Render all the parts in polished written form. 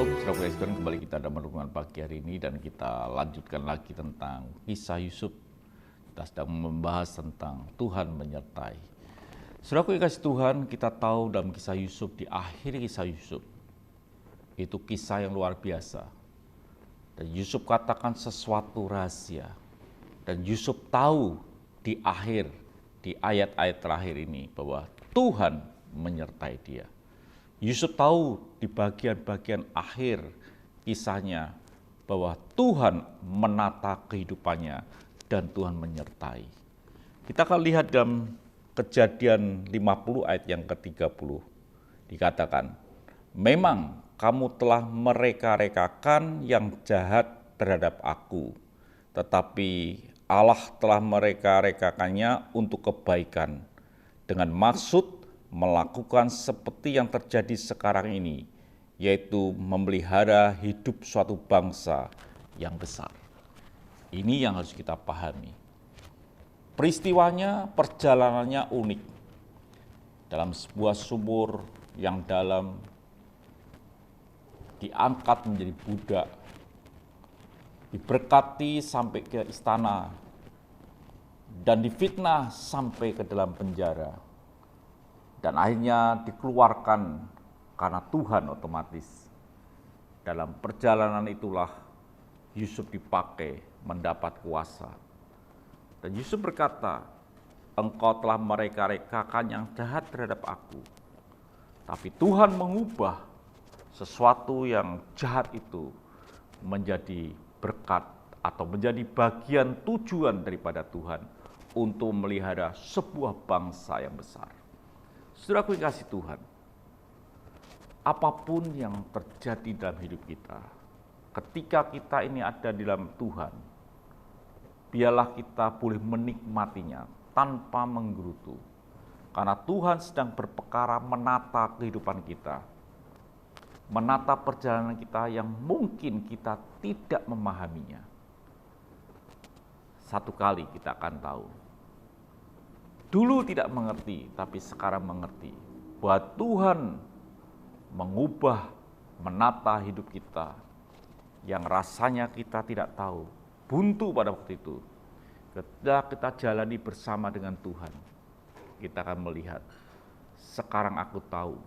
Shalom, saudara Kristen, kembali kita dalam renungan pagi hari ini dan kita lanjutkan lagi tentang kisah Yusuf. Kita sedang membahas tentang Tuhan menyertai. Saudara yang kasih Tuhan, kita tahu dalam kisah Yusuf, di akhir kisah Yusuf, itu kisah yang luar biasa. Dan Yusuf katakan sesuatu rahasia. Dan Yusuf tahu di akhir, di ayat-ayat terakhir ini, bahwa Tuhan menyertai dia. Yusuf tahu di bagian-bagian akhir kisahnya bahwa Tuhan menata kehidupannya dan Tuhan menyertai. Kita akan lihat dalam Kejadian 50 ayat yang ke-30. Dikatakan, memang kamu telah mereka-rekakan yang jahat terhadap aku, tetapi Allah telah mereka-rekakannya untuk kebaikan, dengan maksud melakukan seperti yang terjadi sekarang ini, yaitu memelihara hidup suatu bangsa yang besar. Ini yang harus kita pahami. Peristiwanya, perjalanannya unik. Dalam sebuah sumur yang dalam, diangkat menjadi budak, diberkati sampai ke istana, dan difitnah sampai ke dalam penjara. Dan akhirnya dikeluarkan karena Tuhan otomatis. Dalam perjalanan itulah Yusuf dipakai mendapat kuasa. Dan Yusuf berkata, engkau telah mereka-rekakan yang jahat terhadap aku. Tapi Tuhan mengubah sesuatu yang jahat itu menjadi berkat atau menjadi bagian tujuan daripada Tuhan untuk memelihara sebuah bangsa yang besar. Saudaraku yang kasih Tuhan, apapun yang terjadi dalam hidup kita, ketika kita ini ada di dalam Tuhan, biarlah kita boleh menikmatinya tanpa menggerutu. Karena Tuhan sedang berperkara menata kehidupan kita, menata perjalanan kita yang mungkin kita tidak memahaminya. Satu kali kita akan tahu. Dulu tidak mengerti, tapi sekarang mengerti bahwa Tuhan mengubah, menata hidup kita yang rasanya kita tidak tahu, buntu pada waktu itu. Ketika kita jalani bersama dengan Tuhan, kita akan melihat, sekarang aku tahu,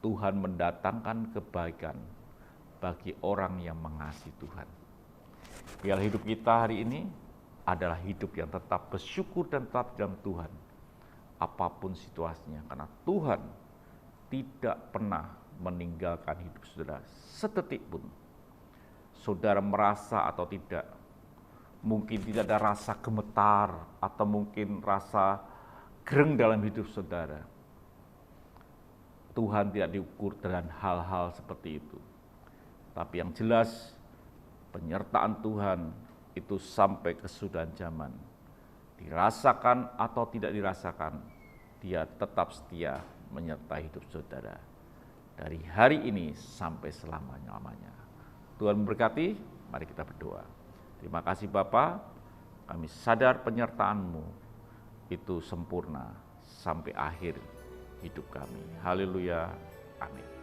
Tuhan mendatangkan kebaikan bagi orang yang mengasihi Tuhan. Biar hidup kita hari ini adalah hidup yang tetap bersyukur dan tetap dalam Tuhan, apapun situasinya, karena Tuhan tidak pernah meninggalkan hidup saudara sedetik pun. Saudara merasa atau tidak, mungkin tidak ada rasa gemetar atau mungkin rasa gereng dalam hidup saudara. Tuhan tidak diukur dengan hal-hal seperti itu. Tapi yang jelas, penyertaan Tuhan itu sampai kesudahan zaman. Dirasakan atau tidak dirasakan, Dia tetap setia menyertai hidup saudara. Dari hari ini sampai selama-lamanya. Tuhan memberkati, mari kita berdoa. Terima kasih Bapa, kami sadar penyertaan-Mu itu sempurna sampai akhir hidup kami. Haleluya, amin.